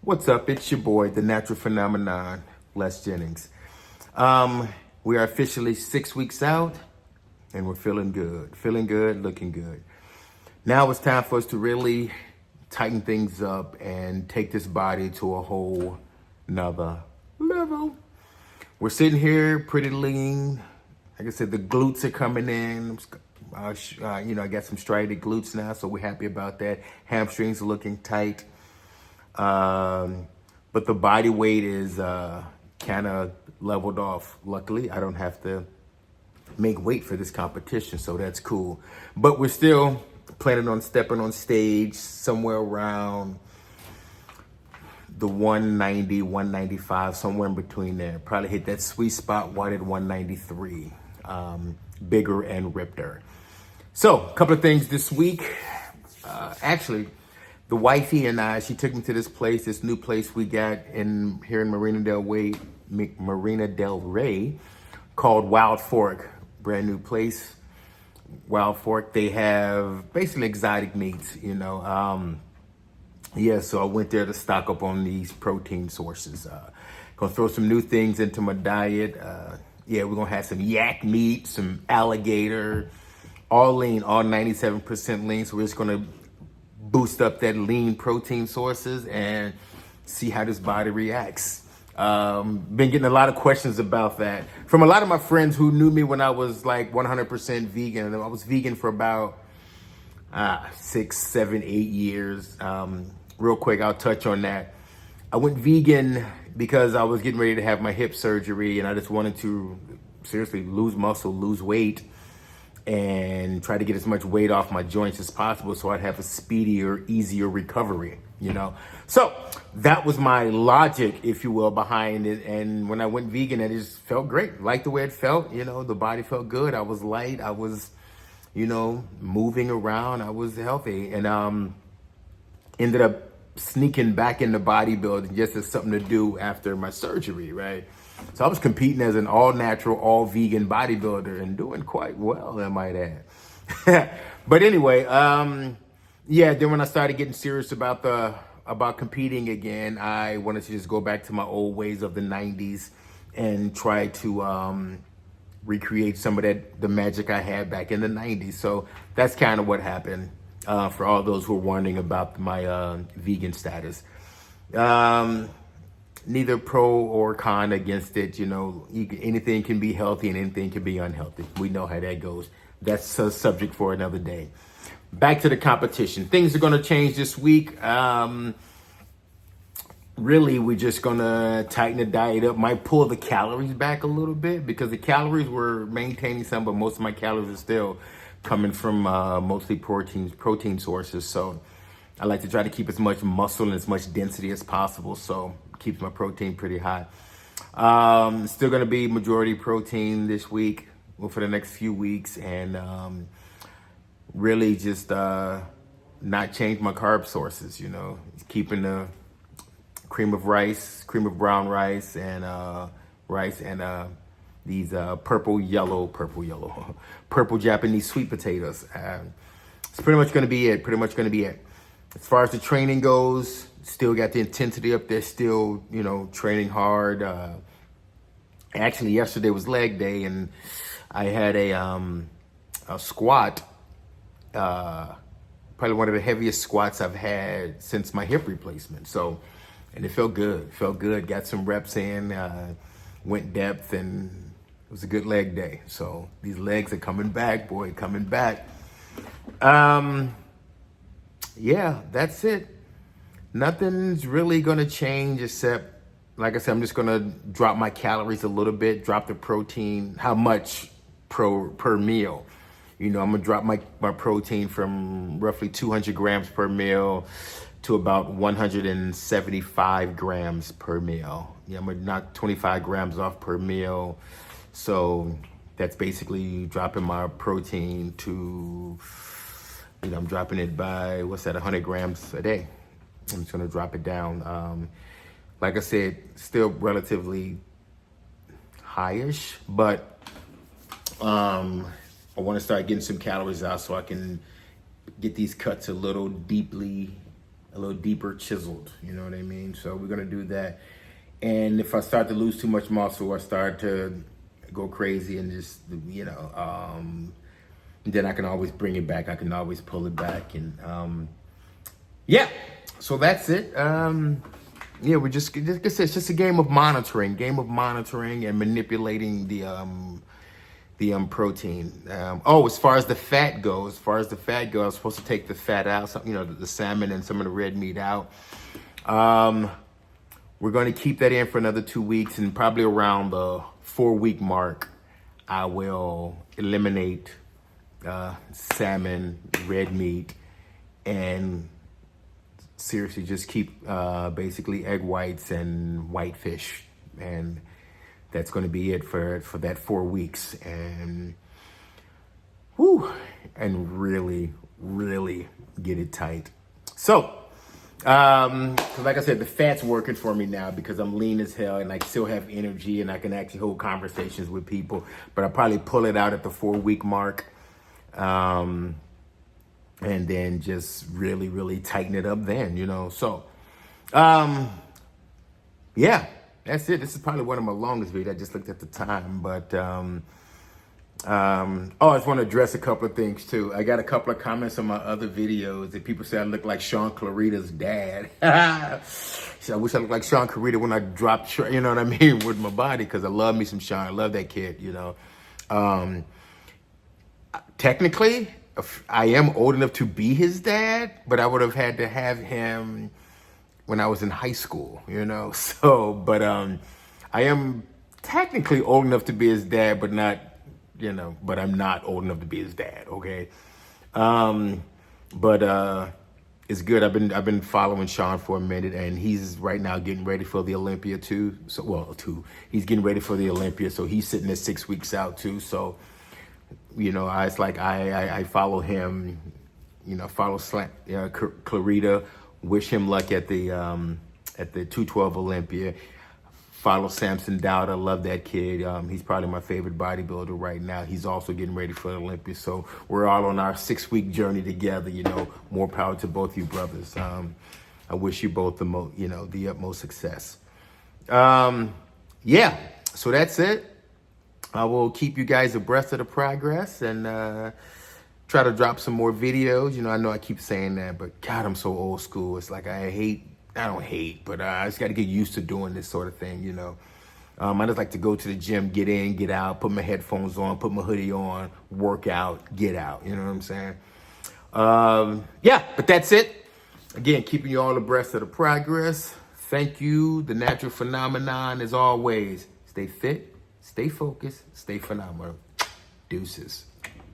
What's up? It's your boy, the natural phenomenon, Les Jennings. We are officially 6 weeks out, and we're feeling good, looking good. Now it's time for us to really tighten things up and take this body to a whole nother level. We're sitting here pretty lean. Like I said, the glutes are coming in. I got some striated glutes now, so we're happy about that. Hamstrings are looking tight. But the body weight is kind of leveled off. Luckily, I don't have to make weight for this competition, so that's cool. But we're still planning on stepping on stage somewhere around the 190, 195, somewhere in between there. Probably hit that sweet spot right at 193, bigger and rippeder. So, a couple of things this week. Actually, the wifey and I, she took me to this new place we got here in Marina Del Rey, called Wild Fork. Brand new place. Wild Fork, they have basically exotic meats, so I went there to stock up on these protein sources. Gonna throw some new things into my diet. We're gonna have some yak meat, some alligator, all lean, all 97% lean. So we're just gonna boost up that lean protein sources and see how this body reacts. Been getting a lot of questions about that from a lot of my friends who knew me when I was like 100% vegan. I was vegan for about 6, 7, 8 years. Real quick, I'll touch on that. I went vegan because I was getting ready to have my hip surgery and I just wanted to seriously lose muscle, lose weight, and try to get as much weight off my joints as possible so I'd have a speedier, easier recovery, So that was my logic, if you will, behind it. And when I went vegan, it just felt great. Liked the way it felt, the body felt good. I was light. I was, moving around. I was healthy. And ended up sneaking back into bodybuilding just as something to do after my surgery, right? So I was competing as an all-natural, all-vegan bodybuilder and doing quite well, I might add. But anyway, then when I started getting serious about competing again, I wanted to just go back to my old ways of the 90s and try to recreate some of the magic I had back in the 90s. So that's kind of what happened for all those who are wondering about my vegan status. Neither pro or con against it. Anything can be healthy and anything can be unhealthy. We know how that goes. That's a subject for another day. Back to the competition. Things are going to change this week. Really, we're just going to tighten the diet up. Might pull the calories back a little bit because the calories we're maintaining some, but most of my calories are still coming from mostly protein sources. So I like to try to keep as much muscle and as much density as possible. So keeps my protein pretty high. Still going to be majority protein this week, for the next few weeks, and really just not change my carb sources. Keeping the cream of brown rice, and these purple Japanese sweet potatoes. It's pretty much going to be it. As far as the training goes, still got the intensity up there, still, training hard. Actually, yesterday was leg day, and I had a squat, probably one of the heaviest squats I've had since my hip replacement. So, and it felt good. Got some reps in, went depth, and it was a good leg day. So these legs are coming back, coming back. That's it. Nothing's really going to change except, like I said, I'm just going to drop my calories a little bit, drop the protein, how much per meal. I'm going to drop my protein from roughly 200 grams per meal to about 175 grams per meal. I'm going to knock 25 grams off per meal. So that's basically dropping my protein to, I'm dropping it by, 100 grams a day. I'm just going to drop it down. Like I said, still relatively highish, but I want to start getting some calories out so I can get these cuts a little deeply a little deeper chiseled. You know what I mean? So we're gonna do that. And if I start to lose too much muscle, I start to go crazy and just, then I can always bring it back. I can always pull it back. And yeah, so that's it. Yeah, it's just a game of monitoring and manipulating the protein. As far as the fat goes, I was supposed to take the fat out, the salmon and some of the red meat out. We're going to keep that in for another 2 weeks, and probably around the 4-week mark, I will eliminate salmon, red meat, and seriously just keep basically egg whites and white fish. And that's going to be it for that 4 weeks. And really, really get it tight. So, like I said, the fat's working for me now because I'm lean as hell and I still have energy and I can actually hold conversations with people. But I'll probably pull it out at the 4-week mark. And then just really, really tighten it up then, So, yeah, that's it. This is probably one of my longest videos. I just looked at the time, but, I just want to address a couple of things too. I got a couple of comments on my other videos that people say I look like Sean Clarita's dad. So I wish I looked like Sean Clarita when I dropped, you know what I mean, with my body, because I love me some Sean. I love that kid, Technically, I am old enough to be his dad, but I would have had to have him when I was in high school, So, but I am technically old enough to be his dad, but not, but I'm not old enough to be his dad, okay? But it's good. I've been following Sean for a minute, and he's right now getting ready for the Olympia too. So, he's getting ready for the Olympia, so he's sitting at 6 weeks out too. So, it's like I follow him, follow Clarita, wish him luck at the 212 Olympia. Follow Samson Dowd. I love that kid. He's probably my favorite bodybuilder right now. He's also getting ready for the Olympia. So we're all on our 6-week journey together. More power to both you brothers. I wish you both the utmost success. Yeah. So that's it. I will keep you guys abreast of the progress and try to drop some more videos. I know I keep saying that, but God, I'm so old school. It's like I don't hate, but I just got to get used to doing this sort of thing, I just like to go to the gym, get in, get out, put my headphones on, put my hoodie on, work out, get out. You know what I'm saying? Yeah, but that's it. Again, keeping you all abreast of the progress. Thank you. The Natural Phenomenon, as always. Stay fit, stay focused, stay phenomenal. Deuces.